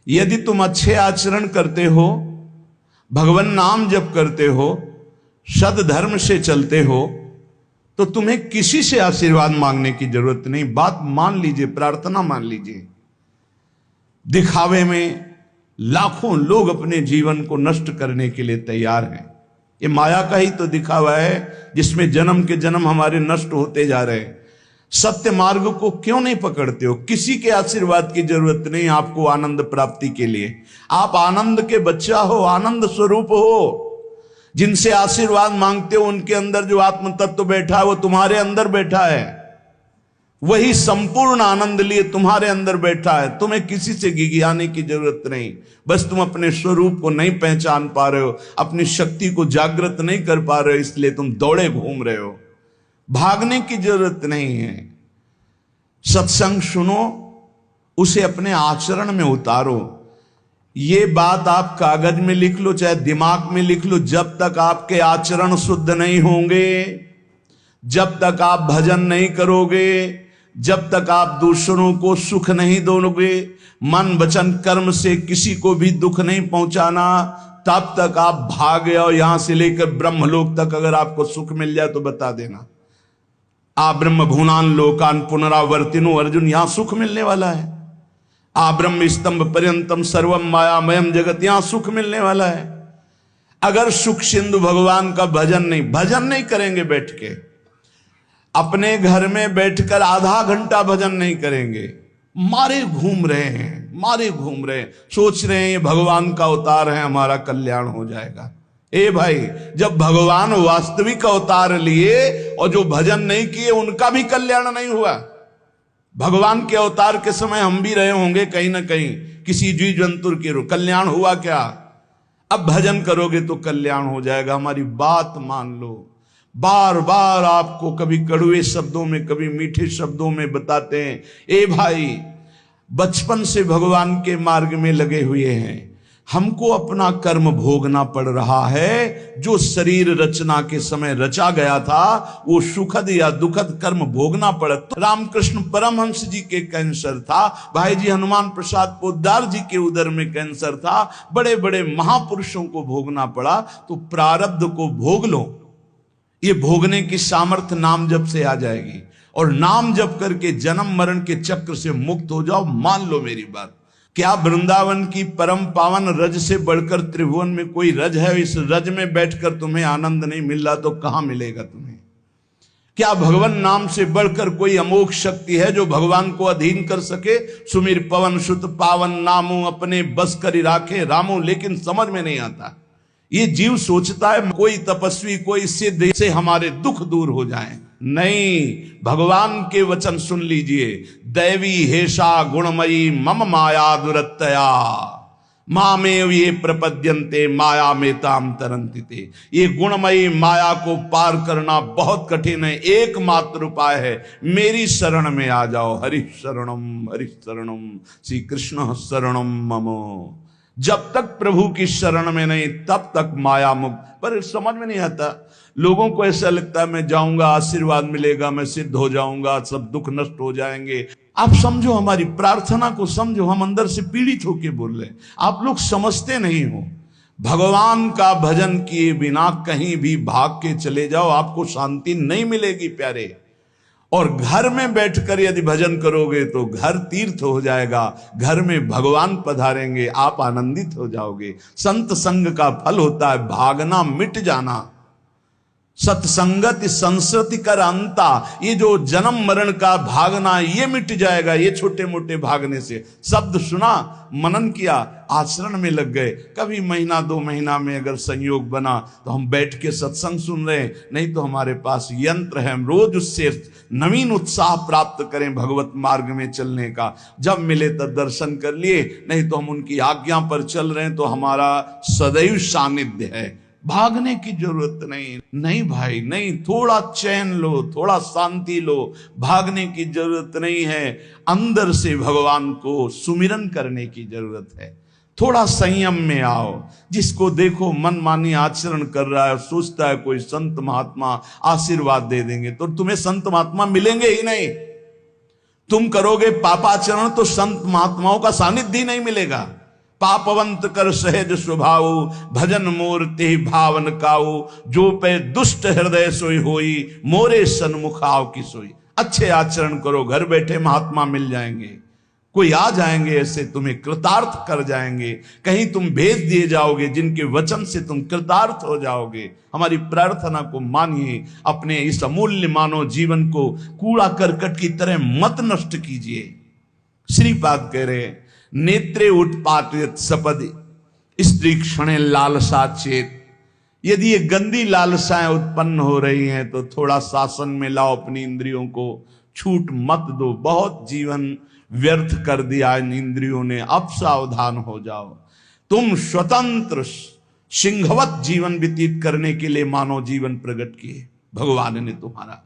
यदि तुम अच्छे आचरण करते हो, भगवान नाम जप करते हो, सद धर्म से चलते हो, तो तुम्हें किसी से आशीर्वाद मांगने की जरूरत नहीं। बात मान लीजिए, प्रार्थना मान लीजिए। दिखावे में लाखों लोग अपने जीवन को नष्ट करने के लिए तैयार हैं। ये माया का ही तो दिखावा है जिसमें जन्म के जन्म हमारे नष्ट होते जा रहे हैं। सत्य मार्ग को क्यों नहीं पकड़ते हो? किसी के आशीर्वाद की जरूरत नहीं आपको आनंद प्राप्ति के लिए। आप आनंद के बच्चा हो, आनंद स्वरूप हो। जिनसे आशीर्वाद मांगते हो उनके अंदर जो आत्म तत्व बैठा है वो तुम्हारे अंदर बैठा है। वही संपूर्ण आनंद लिए तुम्हारे अंदर बैठा है। तुम्हें किसी से गिगियाने की जरूरत नहीं। बस तुम अपने स्वरूप को नहीं पहचान पा रहे हो, अपनी शक्ति को जागृत नहीं कर पा रहे हो, इसलिए तुम दौड़े घूम रहे हो। भागने की जरूरत नहीं है। सत्संग सुनो, उसे अपने आचरण में उतारो। ये बात आप कागज में लिख लो, चाहे दिमाग में लिख लो। जब तक आपके आचरण शुद्ध नहीं होंगे, जब तक आप भजन नहीं करोगे, जब तक आप दूसरों को सुख नहीं दोगे, मन वचन कर्म से किसी को भी दुख नहीं पहुंचाना, तब तक आप भागे। और यहां से लेकर ब्रह्मलोक तक अगर आपको सुख मिल जाए तो बता देना। आ ब्रह्म भुवनान लोकान पुनरावर्तिनो, अर्जुन यहां सुख मिलने वाला है। आ ब्रह्म स्तंभ पर्यंतम सर्वम मायामयम जगत, यहां सुख मिलने वाला है। अगर सुख सिंधु भगवान का भजन नहीं करेंगे, बैठ के अपने घर में बैठकर आधा घंटा भजन नहीं करेंगे, मारे घूम रहे हैं, सोच रहे हैं ये भगवान का अवतार है, हमारा कल्याण हो जाएगा। ए भाई, जब भगवान वास्तविक अवतार लिए और जो भजन नहीं किए उनका भी कल्याण नहीं हुआ। भगवान के अवतार के समय हम भी रहे होंगे कहीं ना कहीं, किसी जीव जंतु के कल्याण हुआ क्या? अब भजन करोगे तो कल्याण हो जाएगा। हमारी बात मान लो। बार बार आपको कभी कड़वे शब्दों में, कभी मीठे शब्दों में बताते हैं, ए भाई, बचपन से भगवान के मार्ग में लगे हुए हैं, हमको अपना कर्म भोगना पड़ रहा है। जो शरीर रचना के समय रचा गया था वो सुखद या दुखद कर्म भोगना पड़ा। तो रामकृष्ण परमहंस जी के कैंसर था, भाई जी हनुमान प्रसाद पोद्दार जी के उदर में कैंसर था, बड़े बड़े महापुरुषों को भोगना पड़ा। तो प्रारब्ध को भोग लो। ये भोगने की सामर्थ्य नाम जप से आ जाएगी, और नाम जप करके जन्म मरण के चक्र से मुक्त हो जाओ। मान लो मेरी बात। क्या वृंदावन की परम पावन रज से बढ़कर त्रिभुवन में कोई रज है? इस रज में बैठकर तुम्हें आनंद नहीं मिल रहा तो कहां मिलेगा तुम्हें? क्या भगवान नाम से बढ़कर कोई अमोघ शक्ति है जो भगवान को अधीन कर सके? सुमिर पवन सुत पावन नामो, अपने बस करी राखे रामो। लेकिन समझ में नहीं आता। ये जीव सोचता है कोई तपस्वी, कोई सिद्ध से हमारे दुख दूर हो जाएं। नहीं, भगवान के वचन सुन लीजिए। दैवी हेषा गुणमयी मम माया दुरत्तया, मामेव ये प्रपद्यन्ते माया में ताम तरंतिते। ये गुणमयी माया को पार करना बहुत कठिन है। एकमात्र उपाय है, मेरी शरण में आ जाओ। हरि शरणम श्री कृष्ण शरणम मम। जब तक प्रभु की शरण में नहीं तब तक माया मुक्त। पर समझ में नहीं आता। लोगों को ऐसा लगता है मैं जाऊंगा, आशीर्वाद मिलेगा, मैं सिद्ध हो जाऊंगा, सब दुख नष्ट हो जाएंगे। आप समझो, हमारी प्रार्थना को समझो। हम अंदर से पीड़ित होके बोल रहे हैं, आप लोग समझते नहीं हो। भगवान का भजन किए बिना कहीं भी भाग के चले जाओ, आपको शांति नहीं मिलेगी प्यारे। और घर में बैठकर यदि भजन करोगे तो घर तीर्थ हो जाएगा। घर में भगवान पधारेंगे, आप आनंदित हो जाओगे। संत संग का फल होता है भागना, मिट जाना। सत्संगति संस्कृति कर अंता। ये जो जन्म मरण का भागना, ये मिट जाएगा। ये छोटे मोटे भागने से, शब्द सुना, मनन किया, आचरण में लग गए। कभी महीना 2 महीना में अगर संयोग बना तो हम बैठ के सत्संग सुन रहे हैं, नहीं तो हमारे पास यंत्र है, हम रोज उससे नवीन उत्साह प्राप्त करें भगवत मार्ग में चलने का। जब मिले तब दर्शन कर लिए, नहीं तो हम उनकी आज्ञा पर चल रहे हैं तो हमारा सदैव सानिध्य है। भागने की जरूरत नहीं भाई, नहीं। थोड़ा चैन लो, थोड़ा शांति लो। भागने की जरूरत नहीं है। अंदर से भगवान को सुमिरन करने की जरूरत है। थोड़ा संयम में आओ। जिसको देखो मनमानी आचरण कर रहा है, सोचता है कोई संत महात्मा आशीर्वाद दे देंगे, तो तुम्हें संत महात्मा मिलेंगे ही नहीं। तुम करोगे पापाचरण तो संत महात्माओं का सानिध्य ही नहीं मिलेगा। पापवंत कर सहज स्वभाव, भजन मूर्ति भावन काऊ, जो पे दुष्ट हृदय सोई होई, मोरे सन्मुख आव की सोई। अच्छे आचरण करो, घर बैठे महात्मा मिल जाएंगे, कोई आ जाएंगे ऐसे तुम्हें कृतार्थ कर जाएंगे। कहीं तुम भेज दिए जाओगे जिनके वचन से तुम कृतार्थ हो जाओगे। हमारी प्रार्थना को मानिए, अपने इस अमूल्य मानव जीवन को कूड़ा करकट की तरह मत नष्ट कीजिए। श्रीपाद कह रहे, नेत्रे उत्पाटित सपदि स्त्री क्षणे लालसा चेत। यदि ये गंदी लालसाएं उत्पन्न हो रही हैं तो थोड़ा शासन में लाओ अपनी इंद्रियों को, छूट मत दो। बहुत जीवन व्यर्थ कर दिया इन इंद्रियों ने, अब सावधान हो जाओ। तुम स्वतंत्र सिंहवत जीवन व्यतीत करने के लिए मानव जीवन प्रकट किए भगवान ने तुम्हारा।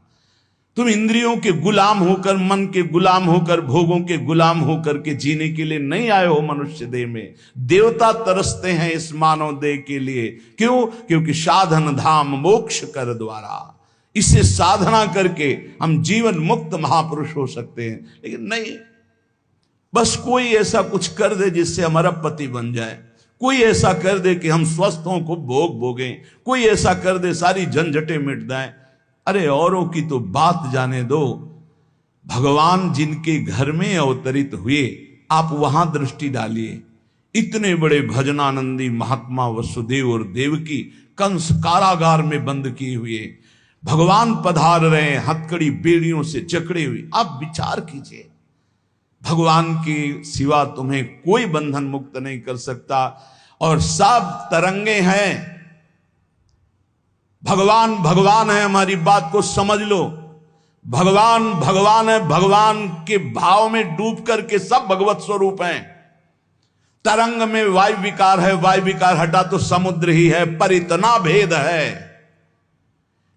तुम इंद्रियों के गुलाम होकर, मन के गुलाम होकर, भोगों के गुलाम होकर के जीने के लिए नहीं आए हो मनुष्य देह में। देवता तरसते हैं इस मानव देह के लिए। क्यों? क्योंकि साधन धाम मोक्ष कर द्वारा, इससे साधना करके हम जीवन मुक्त महापुरुष हो सकते हैं। लेकिन नहीं, बस कोई ऐसा कुछ कर दे जिससे हमारा पति बन जाए, कोई ऐसा कर दे कि हम स्वस्थों को भोग भोगें, कोई ऐसा कर दे सारी झंझटें मिट जाएं। अरे औरों की तो बात जाने दो, भगवान जिनके घर में अवतरित हुए आप वहां दृष्टि डालिए। इतने बड़े भजनानंदी महात्मा वसुदेव और देवकी कंस कारागार में बंद किए हुए, भगवान पधार रहे हैं हथकड़ी बेड़ियों से जकड़े हुए। आप विचार कीजिए, भगवान के सिवा तुम्हें कोई बंधन मुक्त नहीं कर सकता। और सब तरंगे हैं, भगवान भगवान है, हमारी बात को समझ लो। भगवान भगवान है, भगवान के भाव में डूब करके सब भगवत स्वरूप हैं। तरंग में वायु विकार है, वायु विकार हटा तो समुद्र ही है। पर इतना भेद है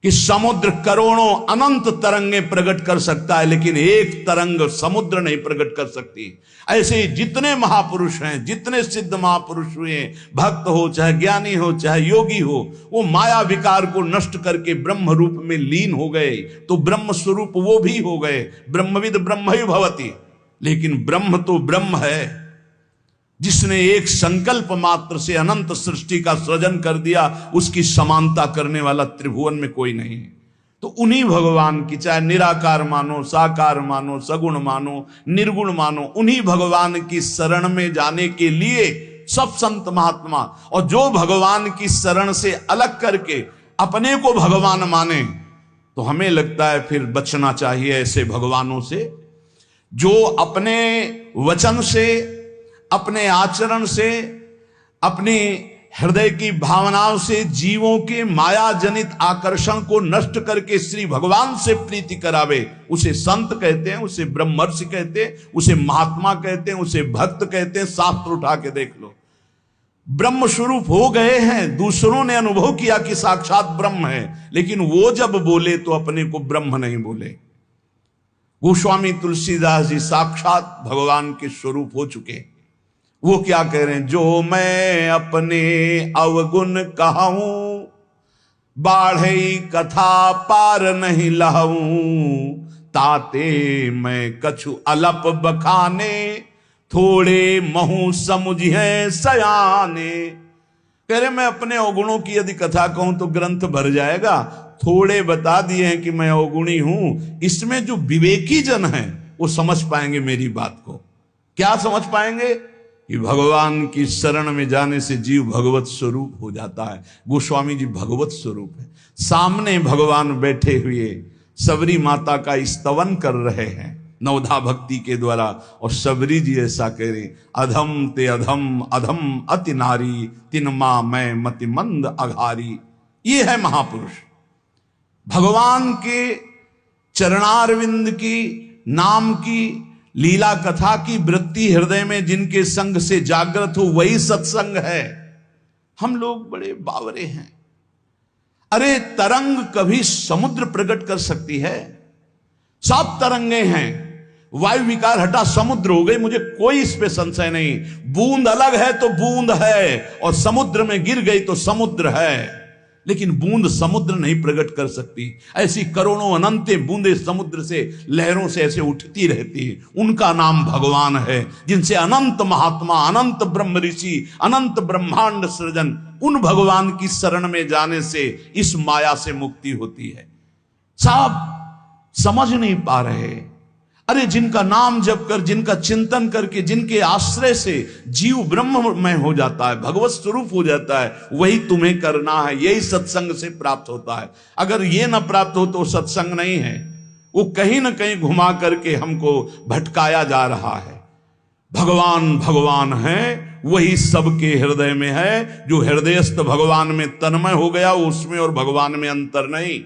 कि समुद्र करोड़ों अनंत तरंगे प्रकट कर सकता है, लेकिन एक तरंग समुद्र नहीं प्रकट कर सकती। ऐसे ही जितने महापुरुष हैं, जितने सिद्ध महापुरुष हुए, भक्त हो चाहे ज्ञानी हो चाहे योगी हो, वो माया विकार को नष्ट करके ब्रह्म रूप में लीन हो गए, तो ब्रह्म स्वरूप वो भी हो गए। ब्रह्मविद ब्रह्म ही भवति। लेकिन ब्रह्म तो ब्रह्म है, जिसने एक संकल्प मात्र से अनंत सृष्टि का सृजन कर दिया, उसकी समानता करने वाला त्रिभुवन में कोई नहीं है। तो उन्हीं भगवान की, चाहे निराकार मानो, साकार मानो, सगुण मानो, निर्गुण मानो, उन्हीं भगवान की शरण में जाने के लिए सब संत महात्मा, और जो भगवान की शरण से अलग करके अपने को भगवान माने, तो हमें लगता है फिर बचना चाहिए ऐसे भगवानों से, जो अपने वचन से, अपने आचरण से, अपनी हृदय की भावनाओं से जीवों के माया जनित आकर्षण को नष्ट करके श्री भगवान से प्रीति करावे। उसे संत कहते हैं, उसे ब्रह्मर्षि कहते हैं, उसे महात्मा कहते हैं, उसे भक्त कहते हैं। शास्त्र उठा के देख लो, ब्रह्म स्वरूप हो गए हैं। दूसरों ने अनुभव किया कि साक्षात ब्रह्म है, लेकिन वो जब बोले तो अपने को ब्रह्म नहीं बोले। गोस्वामी तुलसीदास जी साक्षात भगवान के स्वरूप हो चुके। वो क्या कह रहे हैं? जो मैं अपने अवगुण कहूं, बाढ़े कथा पार नहीं लहूं, ताते मैं कछु अलप बखाने, थोड़े महू समुझे सयाने। कह रहे मैं अपने अवगुणों की यदि कथा कहूं तो ग्रंथ भर जाएगा। थोड़े बता दिए हैं कि मैं अवगुणी हूं, इसमें जो विवेकी जन हैं वो समझ पाएंगे मेरी बात को। क्या समझ पाएंगे? कि भगवान की शरण में जाने से जीव भगवत स्वरूप हो जाता है। गोस्वामी जी भगवत स्वरूप है, सामने भगवान बैठे हुए सबरी माता का स्तवन कर रहे हैं नवधा भक्ति के द्वारा। और सबरी जी ऐसा कह रहे, अधम ते अधम अधम अति नारी, तिन मां मैं मति मंद अघारी। ये है महापुरुष, भगवान के चरणारविंद की नाम की लीला कथा की वृत्ति हृदय में जिनके संग से जागृत हो, वही सत्संग है। हम लोग बड़े बावरे हैं। अरे तरंग कभी समुद्र प्रकट कर सकती है? सब तरंगे हैं, वायु विकार हटा समुद्र हो गई, मुझे कोई इस पे संशय नहीं। बूंद अलग है तो बूंद है, और समुद्र में गिर गई तो समुद्र है। लेकिन बूंद समुद्र नहीं प्रकट कर सकती। ऐसी करोड़ों अनंत बूंदे समुद्र से लहरों से ऐसे उठती रहती है। उनका नाम भगवान है, जिनसे अनंत महात्मा, अनंत ब्रह्म ऋषि, अनंत ब्रह्मांड सृजन, उन भगवान की शरण में जाने से इस माया से मुक्ति होती है। साहब समझ नहीं पा रहे। अरे जिनका नाम जप कर, जिनका चिंतन करके, जिनके आश्रय से जीव ब्रह्ममय हो जाता है, भगवत स्वरूप हो जाता है, वही तुम्हें करना है। यही सत्संग से प्राप्त होता है। अगर ये ना प्राप्त हो तो सत्संग नहीं है, वो कहीं ना कहीं घुमा करके हमको भटकाया जा रहा है। भगवान भगवान है, वही सबके हृदय में है। जो हृदयस्थ भगवान में तन्मय हो गया, उसमें और भगवान में अंतर नहीं,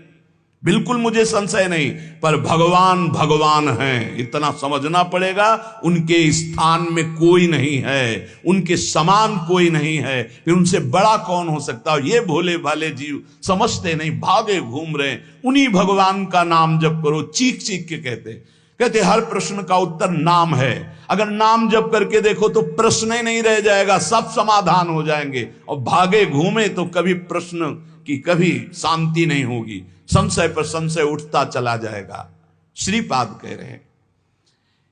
बिल्कुल मुझे संशय नहीं। पर भगवान भगवान हैं, इतना समझना पड़ेगा। उनके स्थान में कोई नहीं है, उनके समान कोई नहीं है, फिर उनसे बड़ा कौन हो सकता है। ये भोले भाले जीव समझते नहीं, भागे घूम रहे। उन्हीं भगवान का नाम जप करो, चीख चीख के कहते हर प्रश्न का उत्तर नाम है। अगर नाम जप करके देखो तो प्रश्न ही नहीं रह जाएगा, सब समाधान हो जाएंगे। और भागे घूमे तो कभी प्रश्न की कभी शांति नहीं होगी, संशय पर संशय उठता चला जाएगा। श्रीपाद कह रहे हैं,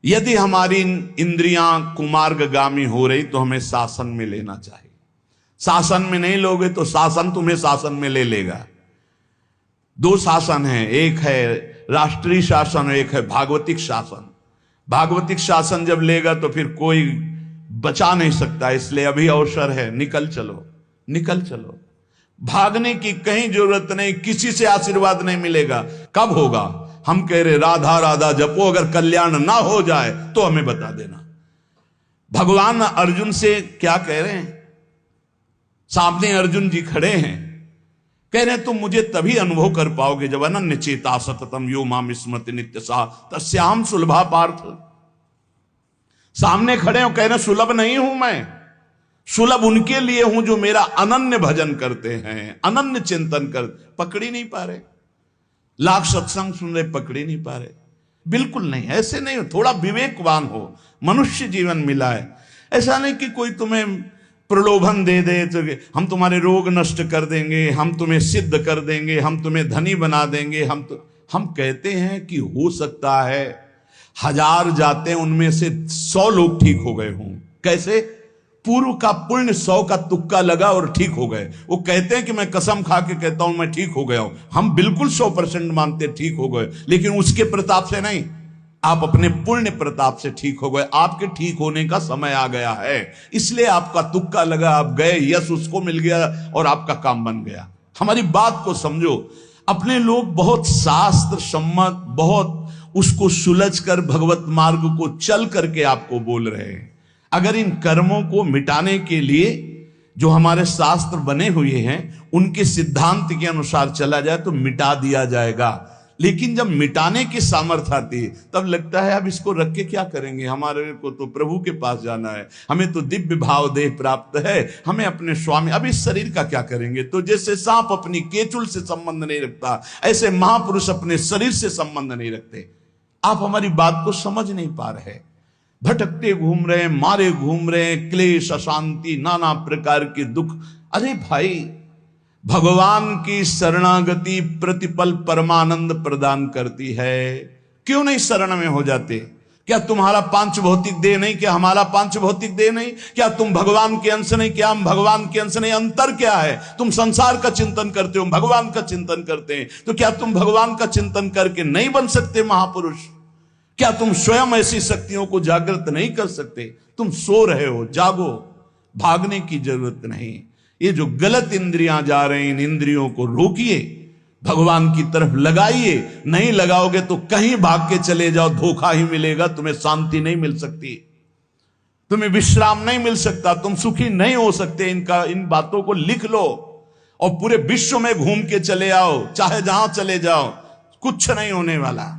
यदि हमारी इंद्रियां कुमार्गगामी हो रही तो हमें शासन में लेना चाहिए। शासन में नहीं लोगे तो शासन तुम्हें शासन में ले लेगा। दो शासन है, एक है राष्ट्रीय शासन, एक है भागवतिक शासन। भागवतिक शासन जब लेगा तो फिर कोई बचा नहीं सकता। इसलिए अभी अवसर है, निकल चलो, निकल चलो। भागने की कहीं जरूरत नहीं, किसी से आशीर्वाद नहीं मिलेगा। कब होगा? हम कह रहे राधा राधा जपो, अगर कल्याण ना हो जाए तो हमें बता देना। भगवान अर्जुन से क्या कह रहे हैं? सामने अर्जुन जी खड़े हैं, कह रहे हैं तुम मुझे तभी अनुभव कर पाओगे जब अनन्य चेता सततम यो माम स्मृति नित्य सा तस्याम सुलभा पार्थ। सामने खड़े हो, कह रहे सुलभ नहीं हूं मैं, सुलभ उनके लिए हूं जो मेरा अनन्य भजन करते हैं, अनन्य चिंतन कर। पकड़ी नहीं पा रहे, लाख सत्संग सुन रहे, पकड़ी नहीं पा रहे। बिल्कुल नहीं, ऐसे नहीं हो। थोड़ा विवेकवान हो, मनुष्य जीवन मिला है। ऐसा नहीं कि कोई तुम्हें प्रलोभन दे दे तो हम तुम्हारे रोग नष्ट कर देंगे, हम तुम्हें सिद्ध कर देंगे, हम तुम्हें धनी बना देंगे। हम कहते हैं कि हो सकता है 1000 जाते हैं, उनमें से 100 लोग ठीक हो गए हों। कैसे? पूर्व का पुण्य 100 का तुक्का लगा और ठीक हो गए। वो कहते हैं कि मैं कसम खा के कहता हूं मैं ठीक हो गया हूं। हम बिल्कुल 100% मानते ठीक हो गए, लेकिन उसके प्रताप से नहीं, आप अपने पुण्य प्रताप से ठीक हो गए। आपके ठीक होने का समय आ गया है, इसलिए आपका तुक्का लगा, आप गए, यश उसको मिल गया और आपका काम बन गया। हमारी बात को समझो। अपने लोग बहुत शास्त्र सम्मत, बहुत उसको सुलझ कर भगवत मार्ग को चल करके आपको बोल रहे हैं। अगर इन कर्मों को मिटाने के लिए जो हमारे शास्त्र बने हुए हैं उनके सिद्धांत के अनुसार चला जाए तो मिटा दिया जाएगा। लेकिन जब मिटाने की सामर्थ्य आती है तब लगता है अब इसको रख के क्या करेंगे, हमारे को तो प्रभु के पास जाना है, हमें तो दिव्य भाव देह प्राप्त है, हमें अपने स्वामी, अब इस शरीर का क्या करेंगे। तो जैसे सांप अपनी केचुल से संबंध नहीं रखता, ऐसे महापुरुष अपने शरीर से संबंध नहीं रखते। आप हमारी बात को समझ नहीं पा रहे, भटकते घूम रहे हैं, मारे घूम रहे हैं, क्लेश, अशांति, नाना प्रकार के दुख। अरे भाई, भगवान की शरणागति प्रतिपल परमानंद प्रदान करती है। क्यों नहीं शरण में हो जाते? क्या तुम्हारा पांच भौतिक देह नहीं? क्या हमारा पांच भौतिक देह नहीं? क्या तुम भगवान के अंश नहीं? क्या हम भगवान के अंश नहीं? अंतर क्या है? तुम संसार का चिंतन करते हो, भगवान का चिंतन करते हैं, तो क्या तुम भगवान का चिंतन करके नहीं बन सकते महापुरुष? क्या तुम स्वयं ऐसी शक्तियों को जागृत नहीं कर सकते? तुम सो रहे हो, जागो, भागने की जरूरत नहीं। ये जो गलत इंद्रियां जा रही, इन इंद्रियों को रोकिए, भगवान की तरफ लगाइए। नहीं लगाओगे तो कहीं भाग के चले जाओ, धोखा ही मिलेगा, तुम्हें शांति नहीं मिल सकती, तुम्हें विश्राम नहीं मिल सकता, तुम सुखी नहीं हो सकते। इन बातों को लिख लो और पूरे विश्व में घूम के चले आओ, चाहे जहां चले जाओ, कुछ नहीं होने वाला।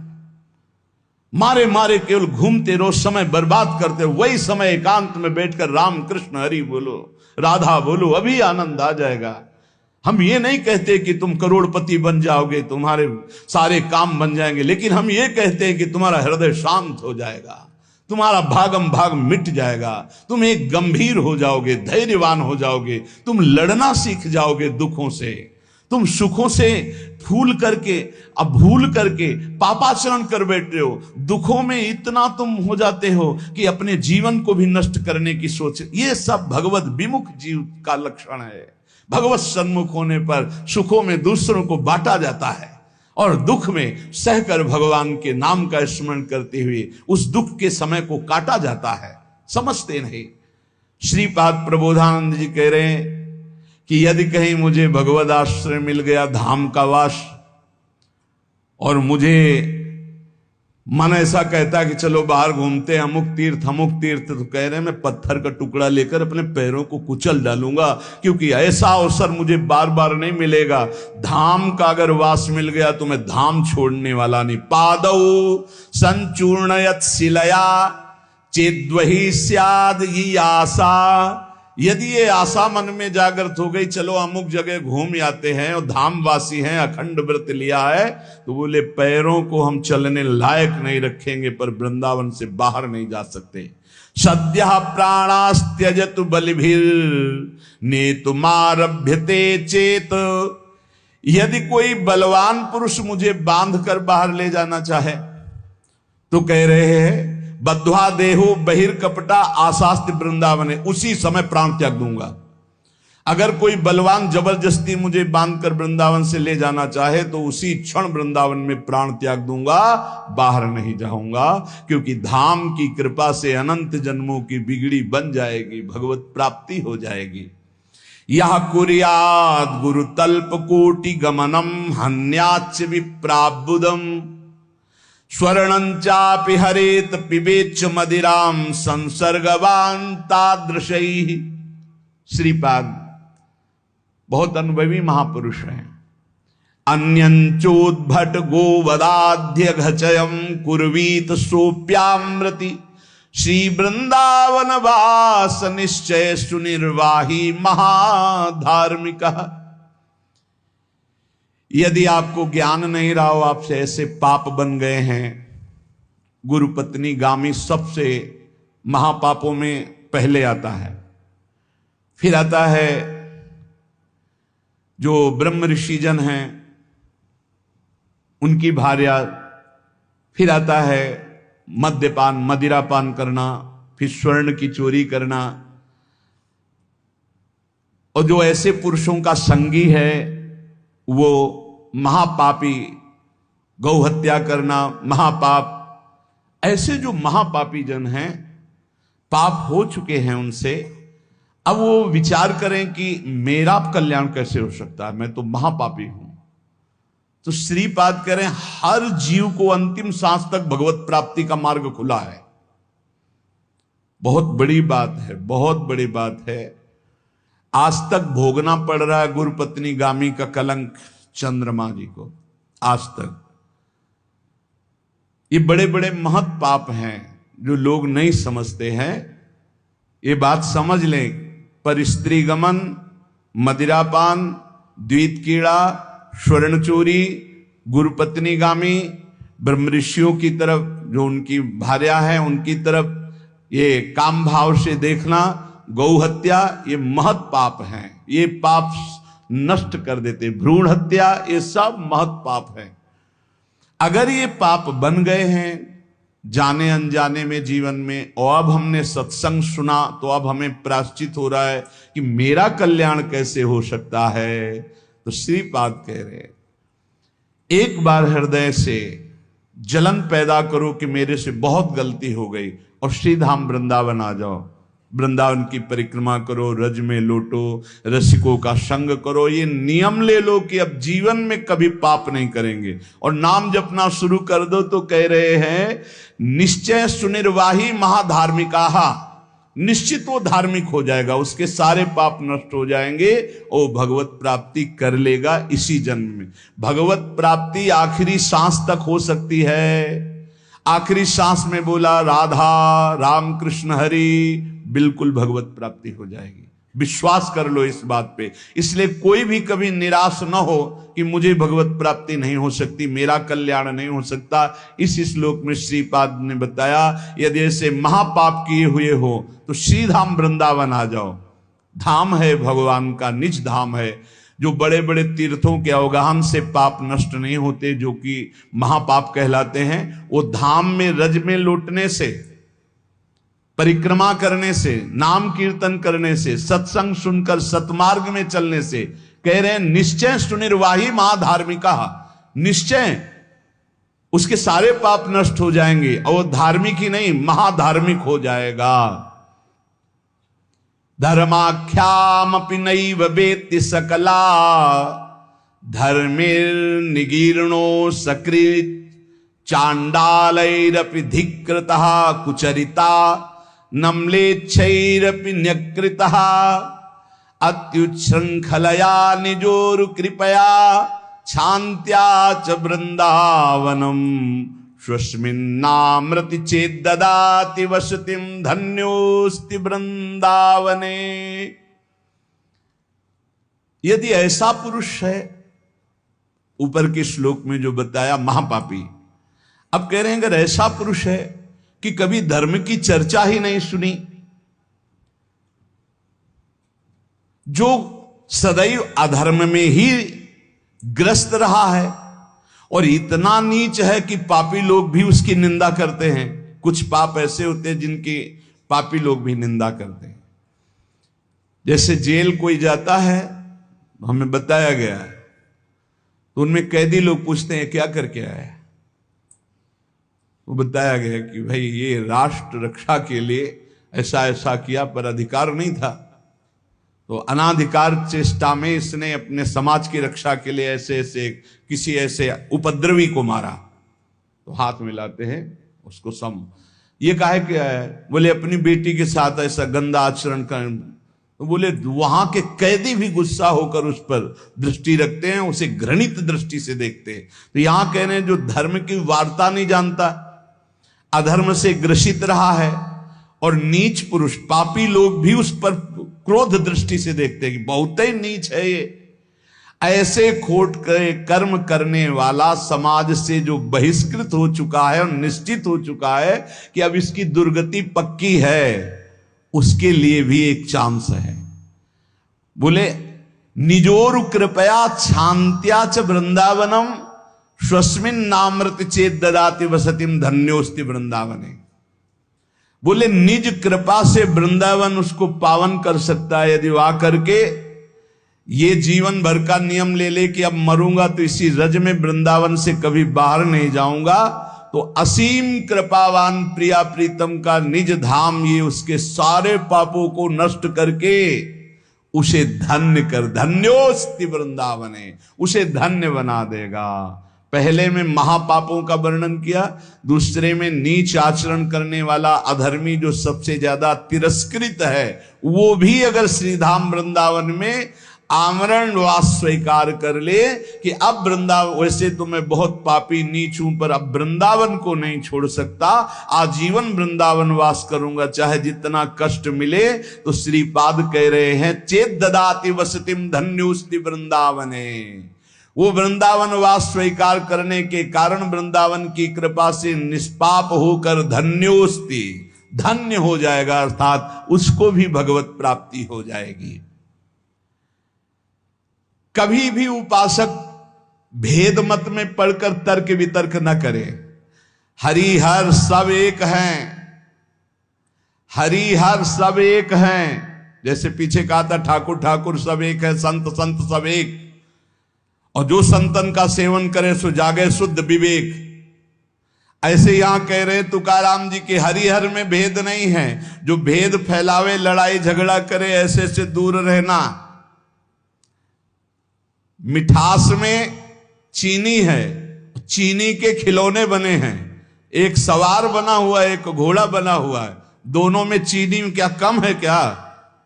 मारे मारे केवल घूमते रहो, समय बर्बाद करते हो। वही समय एकांत में बैठकर राम कृष्ण हरि बोलो, राधा बोलो, अभी आनंद आ जाएगा। हम ये नहीं कहते कि तुम करोड़पति बन जाओगे, तुम्हारे सारे काम बन जाएंगे, लेकिन हम ये कहते हैं कि तुम्हारा हृदय शांत हो जाएगा, तुम्हारा भागम भाग मिट जाएगा, तुम एक गंभीर हो जाओगे, धैर्यवान हो जाओगे, तुम लड़ना सीख जाओगे दुखों से। तुम सुखों से फूल करके अब भूल करके पापाचरण कर बैठे हो, दुखों में इतना तुम हो जाते हो कि अपने जीवन को भी नष्ट करने की सोच। ये सब भगवत विमुख जीव का लक्षण है। भगवत सन्मुख होने पर सुखों में दूसरों को बांटा जाता है और दुख में सहकर भगवान के नाम का स्मरण करते हुए उस दुख के समय को काटा जाता है। समझते नहीं। श्रीपाद प्रबोधानंद जी कह रहे हैं कि यदि कहीं मुझे भगवद आश्रय मिल गया, धाम का वास, और मुझे मन ऐसा कहता है कि चलो बाहर घूमते हैं, अमुक तीर्थ, तो कह रहे हैं मैं पत्थर का टुकड़ा लेकर अपने पैरों को कुचल डालूंगा, क्योंकि ऐसा अवसर मुझे बार बार नहीं मिलेगा। धाम का अगर वास मिल गया तो मैं धाम छोड़ने वाला नहीं। पादौ संचूर्णयत शिलया चेद्वही स्याद ये आशा। यदि ये आशा मन में जागृत हो गई, चलो अमुक जगह घूम आते हैं और धामवासी हैं, अखंड व्रत लिया है, तो बोले पैरों को हम चलने लायक नहीं रखेंगे, पर वृंदावन से बाहर नहीं जा सकते। सद्य प्राणास्त्यजत बलिभिर नेतुमारभ्यते चेत। यदि कोई बलवान पुरुष मुझे बांध कर बाहर ले जाना चाहे तो कह रहे हैं बद्ध्वा देहो बहिर्कपटा आशास्ति वृंदावन, उसी समय प्राण त्याग दूंगा। अगर कोई बलवान जबरदस्ती मुझे बांधकर वृंदावन से ले जाना चाहे तो उसी क्षण वृंदावन में प्राण त्याग दूंगा, बाहर नहीं जाऊंगा, क्योंकि धाम की कृपा से अनंत जन्मों की बिगड़ी बन जाएगी, भगवत प्राप्ति हो जाएगी। यह कुर्याद गुरु तल्प कोटि गमनम हन्याच विप्राबुदम स्वर्णंचापि हरेत पिबेच मदिराम संसर्गवान तादृशैः। श्रीपाद बहुत अनुभवी महापुरुष हैं। अन्यंचोद्भट गोवदाध्य घचयम कुर्वीत सोप्यामृति श्री वृंदावन वास निश्चय सुनिर्वाही महाधार्मिक। यदि आपको ज्ञान नहीं रहा हो, आपसे ऐसे पाप बन गए हैं। गुरुपत्नी गामी सबसे महापापों में पहले आता है, फिर आता है जो ब्रह्म ऋषिजन हैं उनकी भार्या, फिर आता है मद्यपान मदिरापान करना, फिर स्वर्ण की चोरी करना। और जो ऐसे पुरुषों का संगी है वो महापापी, गौ हत्या करना महापाप। ऐसे जो महापापी जन हैं, पाप हो चुके हैं उनसे, अब वो विचार करें कि मेरा कल्याण कैसे हो सकता है, मैं तो महापापी हूं। तो श्रीपाद कह रहे हैं हर जीव को अंतिम सांस तक भगवत प्राप्ति का मार्ग खुला है। बहुत बड़ी बात है, बहुत बड़ी बात है। आज तक भोगना पड़ रहा है गुरुपत्नी गामी का कलंक चंद्रमा जी को, आज तक। ये बड़े बड़े महत पाप हैं जो लोग नहीं समझते हैं। ये बात समझ लें, पर स्त्री गमन, मदिरापान, द्वित कीड़ा, स्वर्ण चोरी, गुरुपत्नी गामी, ब्रह्म ऋषियों की तरफ जो उनकी भार्या है उनकी तरफ ये काम भाव से देखना, गौ हत्या, ये महत पाप हैं। ये पाप नष्ट कर देते। भ्रूण हत्या, ये सब महत पाप है। अगर ये पाप बन गए हैं जाने अनजाने में जीवन में, और अब हमने सत्संग सुना तो अब हमें प्रायश्चित हो रहा है कि मेरा कल्याण कैसे हो सकता है। तो श्रीपाद कह रहे एक बार हृदय से जलन पैदा करो कि मेरे से बहुत गलती हो गई, और श्रीधाम वृंदावन आ जाओ। वृंदावन की परिक्रमा करो, रज में लोटो, रसिकों का संग करो। ये नियम ले लो कि अब जीवन में कभी पाप नहीं करेंगे, और नाम जपना शुरू कर दो। तो कह रहे हैं निश्चय सुनिर्वाही महाधार्मिकाहा, निश्चित वो धार्मिक हो जाएगा, उसके सारे पाप नष्ट हो जाएंगे, वो भगवत प्राप्ति कर लेगा इसी जन्म में। भगवत प्राप्ति आखिरी सांस तक हो सकती है। आखिरी सांस में बोला राधा राम कृष्ण हरि, बिल्कुल भगवत प्राप्ति हो जाएगी। विश्वास कर लो इस बात पे। इसलिए कोई भी कभी निराश न हो कि मुझे भगवत प्राप्ति नहीं हो सकती, मेरा कल्याण नहीं हो सकता। इस श्लोक में श्रीपाद ने बताया यदि ऐसे महापाप किए हुए हो तो श्रीधाम वृंदावन आ जाओ। धाम है भगवान का, निज धाम है। जो बड़े बड़े तीर्थों के अवगाहन से पाप नष्ट नहीं होते, जो कि महापाप कहलाते हैं, वो धाम में रज में लौटने से, परिक्रमा करने से, नाम कीर्तन करने से, सत्संग सुनकर सतमार्ग में चलने से, कह रहे हैं निश्चय सुनिर्वाही महाधार्मिका, निश्चय उसके सारे पाप नष्ट हो जाएंगे और वो धार्मिक ही नहीं महाधार्मिक हो जाएगा। धर्माख्यामपि नैव वेत्ति सकला धर्मिर्निगीर्णो सकृत चांडालैरपि धिकृतः कुचरिता नम्लेच्छैरपि न्यकृतः अत्युच्छृंखलया निजोरु कृपया शान्त्या च वृंदावनम स्वस्मिन्नामृति चेद ददाति वसतिम धन्योस्ति वृंदावने। यदि ऐसा पुरुष है, ऊपर के श्लोक में जो बताया महापापी, अब कह रहे हैं अगर ऐसा पुरुष है कि कभी धर्म की चर्चा ही नहीं सुनी, जो सदैव अधर्म में ही ग्रस्त रहा है और इतना नीच है कि पापी लोग भी उसकी निंदा करते हैं। कुछ पाप ऐसे होते हैं जिनकी पापी लोग भी निंदा करते हैं। जैसे जेल कोई जाता है, हमें बताया गया है, तो उनमें कैदी लोग पूछते हैं क्या करके आया, वो बताया गया कि भाई ये राष्ट्र रक्षा के लिए ऐसा ऐसा किया, पर अधिकार नहीं था, तो अनाधिकार चेष्टा में इसने अपने समाज की रक्षा के लिए ऐसे ऐसे किसी ऐसे उपद्रवी को मारा। तो हाथ मिलाते हैं उसको सम, ये काहे क्या है, बोले अपनी बेटी के साथ ऐसा गंदा आचरण कर। तो बोले वहां के कैदी भी गुस्सा होकर उस पर दृष्टि रखते हैं, उसे घृणित दृष्टि से देखते हैं। तो यहां कह रहे हैं जो धर्म की वार्ता नहीं जानता, अधर्म से ग्रसित रहा है, और नीच पुरुष पापी लोग भी उस पर क्रोध दृष्टि से देखते हैं कि बहुत ही नीच है ये, ऐसे खोट कर्म करने वाला समाज से जो बहिष्कृत हो चुका है और निश्चित हो चुका है कि अब इसकी दुर्गति पक्की है, उसके लिए भी एक चांस है। बोले निजोरु कृपया शांत्या च वृंदावनम स्वस्मिन नामृत चेत ददाति वसतिम धन्योस्ति वृंदावने। बोले निज कृपा से वृंदावन उसको पावन कर सकता है। यदि वह करके ये जीवन भर का नियम ले ले कि अब मरूंगा तो इसी रज में वृंदावन से कभी बाहर नहीं जाऊंगा, तो असीम कृपावान प्रिया प्रीतम का निज धाम ये उसके सारे पापों को नष्ट करके उसे धन्य कर, धन्योस्ति वृंदावने, उसे धन्य बना देगा। पहले में महापापों का वर्णन किया, दूसरे में नीच आचरण करने वाला अधर्मी जो सबसे ज्यादा तिरस्कृत है, वो भी अगर श्रीधाम वृंदावन में आमरण वास स्वीकार कर ले कि अब वृंदावन, वैसे तो मैं बहुत पापी नीच हूं पर अब वृंदावन को नहीं छोड़ सकता, आजीवन वृंदावन वास करूंगा चाहे जितना कष्ट मिले, तो श्रीपाद कह रहे हैं चेत ददाति वसतिम धन्योस्ति वृंदावने। वो वृंदावन वास स्वीकार करने के कारण वृंदावन की कृपा से निष्पाप होकर धन्योस्ति, धन्य हो जाएगा, अर्थात उसको भी भगवत प्राप्ति हो जाएगी। कभी भी उपासक भेद मत में पढ़कर तर्क वितर्क न करे। हरिहर सब एक हैं, हरिहर सब एक हैं, जैसे पीछे कहा था ठाकुर ठाकुर सब एक है, संत संत सब एक, और जो संतन का सेवन करे सो जागे शुद्ध विवेक। ऐसे यहां कह रहे तुकाराम जी के हरिहर में भेद नहीं है, जो भेद फैलावे लड़ाई झगड़ा करे ऐसे से दूर रहना। मिठास में चीनी है, चीनी के खिलौने बने हैं, एक सवार बना हुआ है एक घोड़ा बना हुआ है, दोनों में चीनी क्या कम है क्या,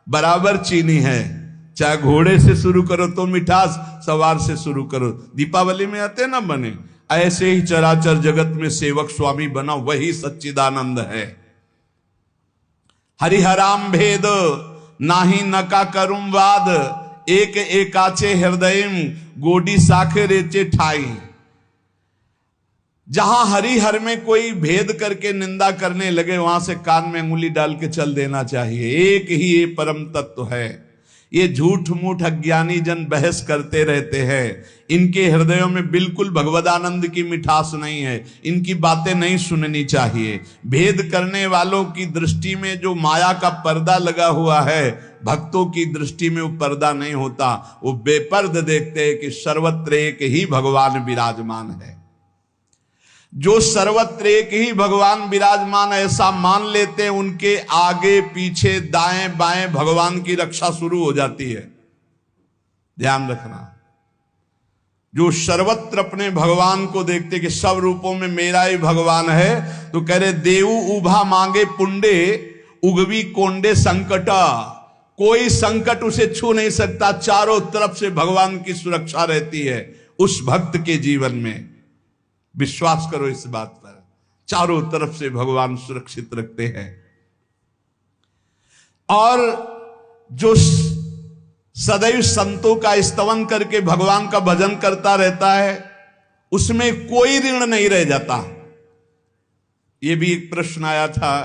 बराबर चीनी है। चाहे घोड़े से शुरू करो तो मिठास, सवार से शुरू करो, दीपावली में आते ना बने, ऐसे ही चराचर जगत में सेवक स्वामी बना वही सच्चिदानंद है। हरिहराम भेद नाही नका करुम वाद, एक एकाचे हृदयम गोडी साखे रेचे ठाई। जहां हरिहर में कोई भेद करके निंदा करने लगे वहां से कान में अंगुली डाल के चल देना चाहिए। एक ही ये परम तत्व है, ये झूठ मूठ अज्ञानी जन बहस करते रहते हैं, इनके हृदयों में बिल्कुल भगवदानंद की मिठास नहीं है, इनकी बातें नहीं सुननी चाहिए। भेद करने वालों की दृष्टि में जो माया का पर्दा लगा हुआ है, भक्तों की दृष्टि में वो पर्दा नहीं होता। वो बेपर्द देखते हैं कि सर्वत्र एक ही भगवान विराजमान है। जो सर्वत्र एक ही भगवान विराजमान ऐसा मान लेते हैं, उनके आगे पीछे दाएं बाएं भगवान की रक्षा शुरू हो जाती है। ध्यान रखना, जो सर्वत्र अपने भगवान को देखते कि सब रूपों में मेरा ही भगवान है, तो कह रहे देव उभा मांगे पुंडे उगवी कोंडे संकटा, कोई संकट उसे छू नहीं सकता। चारों तरफ से भगवान की सुरक्षा रहती है उस भक्त के जीवन में। विश्वास करो इस बात पर, चारों तरफ से भगवान सुरक्षित रखते हैं। और जो सदैव संतों का स्तवन करके भगवान का भजन करता रहता है, उसमें कोई ऋण नहीं रह जाता। यह भी एक प्रश्न आया था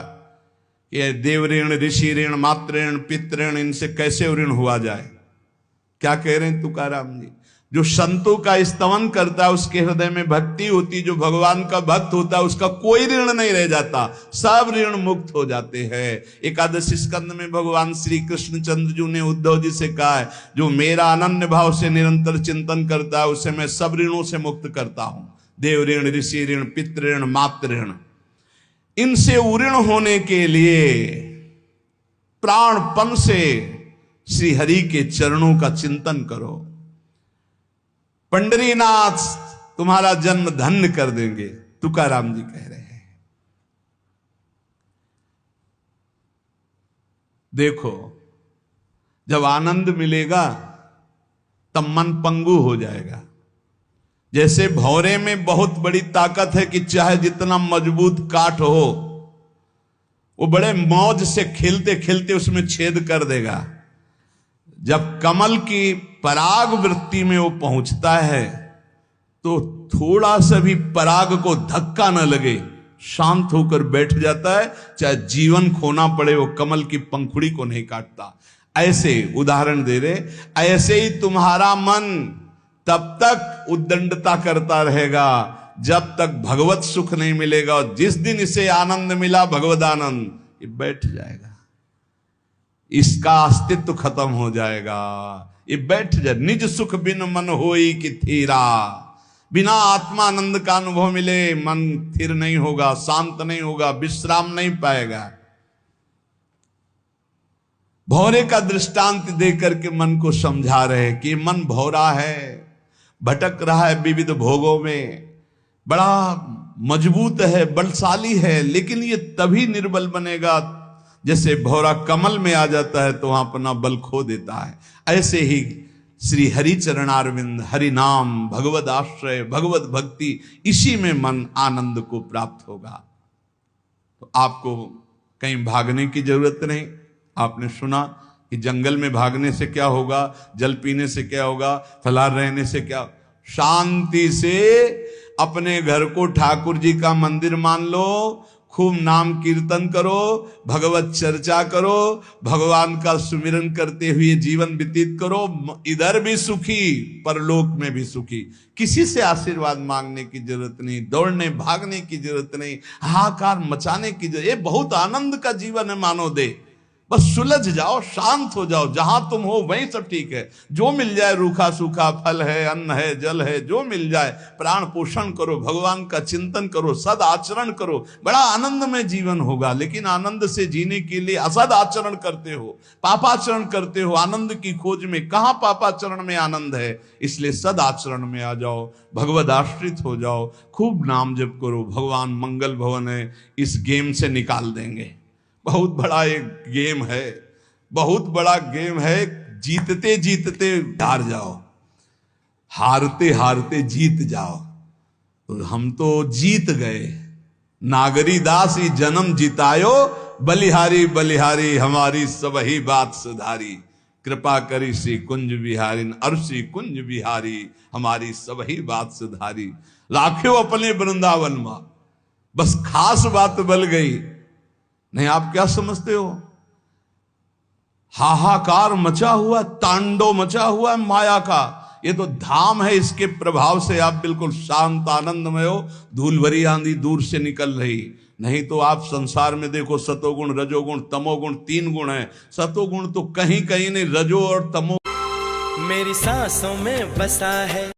कि देव ऋण, ऋषि ऋण, मातृ ऋण, पितृ ऋण, इनसे कैसे ऋण हुआ जाए। क्या कह रहे हैं तुकाराम जी? जो संतों का स्तवन करता है, उसके हृदय में भक्ति होती, जो भगवान का भक्त होता है, उसका कोई ऋण नहीं रह जाता, सब ऋण मुक्त हो जाते हैं। एकादशी स्कंद में भगवान श्री कृष्णचंद्र जी ने उद्धव जी से कहा है, जो मेरा अनन्य भाव से निरंतर चिंतन करता है, उसे मैं सब ऋणों से मुक्त करता हूं। देव ऋण, ऋषि ऋण, पितृ ऋण, मातृ ऋण, इनसे उऋण होने के लिए प्राणपन से श्री हरि के चरणों का चिंतन करो। पंडरीनाथ तुम्हारा जन्म धन्य कर देंगे, तुकाराम जी कह रहे हैं। देखो, जब आनंद मिलेगा तब मन पंगु हो जाएगा। जैसे भौरे में बहुत बड़ी ताकत है कि चाहे जितना मजबूत काठ हो, वो बड़े मौज से खेलते खेलते उसमें छेद कर देगा। जब कमल की पराग वृत्ति में वो पहुंचता है, तो थोड़ा सा भी पराग को धक्का न लगे, शांत होकर बैठ जाता है। चाहे जीवन खोना पड़े, वो कमल की पंखुड़ी को नहीं काटता। ऐसे उदाहरण दे रहे, ऐसे ही तुम्हारा मन तब तक उद्दंडता करता रहेगा जब तक भगवत सुख नहीं मिलेगा। और जिस दिन इसे आनंद मिला, भगवदानंद, ये बैठ जाएगा, इसका अस्तित्व खत्म हो जाएगा, ये बैठ जाए। निज सुख बिन मन होई कि थीरा, बिना आत्मानंद का अनुभव मिले मन स्थिर नहीं होगा, शांत नहीं होगा, विश्राम नहीं पाएगा। भौरे का दृष्टांत देकर के मन को समझा रहे कि मन भौरा है, भटक रहा है विविध भोगों में, बड़ा मजबूत है, बलशाली है, लेकिन ये तभी निर्बल बनेगा जैसे भौरा कमल में आ जाता है तो वहां अपना बल खो देता है। ऐसे ही श्री हरि चरणारविंद, हरि नाम, भगवद आश्रय, भगवत भक्ति, इसी में मन आनंद को प्राप्त होगा। तो आपको कहीं भागने की जरूरत नहीं। आपने सुना कि जंगल में भागने से क्या होगा, जल पीने से क्या होगा, फलाहार रहने से क्या। शांति से अपने घर को ठाकुर जी का मंदिर मान लो, खूब नाम कीर्तन करो, भगवत चर्चा करो, भगवान का सुमिरन करते हुए जीवन व्यतीत करो। इधर भी सुखी, परलोक में भी सुखी। किसी से आशीर्वाद मांगने की जरूरत नहीं, दौड़ने भागने की जरूरत नहीं, हाहाकार मचाने की जरूरत। ये बहुत आनंद का जीवन है मानो दे। बस सुलझ जाओ, शांत हो जाओ, जहां तुम हो वहीं सब ठीक है। जो मिल जाए, रूखा सूखा फल है, अन्न है, जल है, जो मिल जाए, प्राण पोषण करो, भगवान का चिंतन करो, सद आचरण करो, बड़ा आनंद में जीवन होगा। लेकिन आनंद से जीने के लिए असद आचरण करते हो, पापाचरण करते हो, आनंद की खोज में। कहां पापाचरण में आनंद है? इसलिए सद आचरण में आ जाओ, भगवद आश्रित हो जाओ, खूब नाम जप करो। भगवान मंगल भवन है, इस गेम से निकाल देंगे। बहुत बड़ा एक गेम है, बहुत बड़ा गेम है। जीतते जीतते हार जाओ, हारते हारते जीत जाओ। तो हम तो जीत गए। नागरी दास ही जन्म जितायो, बलिहारी बलिहारी हमारी सबही बात सुधारी। कृपा करी श्री कुंज बिहारी, अरसी कुंज बिहारी हमारी सबही बात सुधारी। लाखों अपने वृंदावन में, बस खास बात बल गई। नहीं, आप क्या समझते हो? हाहाकार मचा हुआ, तांडव मचा हुआ है माया का। ये तो धाम है, इसके प्रभाव से आप बिल्कुल शांत आनंदमय हो, धूल भरी आंधी दूर से निकल रही। नहीं तो आप संसार में देखो, सतोगुण रजोगुण तमोगुण 3 गुण है। सतोगुण तो कहीं कहीं नहीं, रजो और तमो मेरी सांसों में बसा है।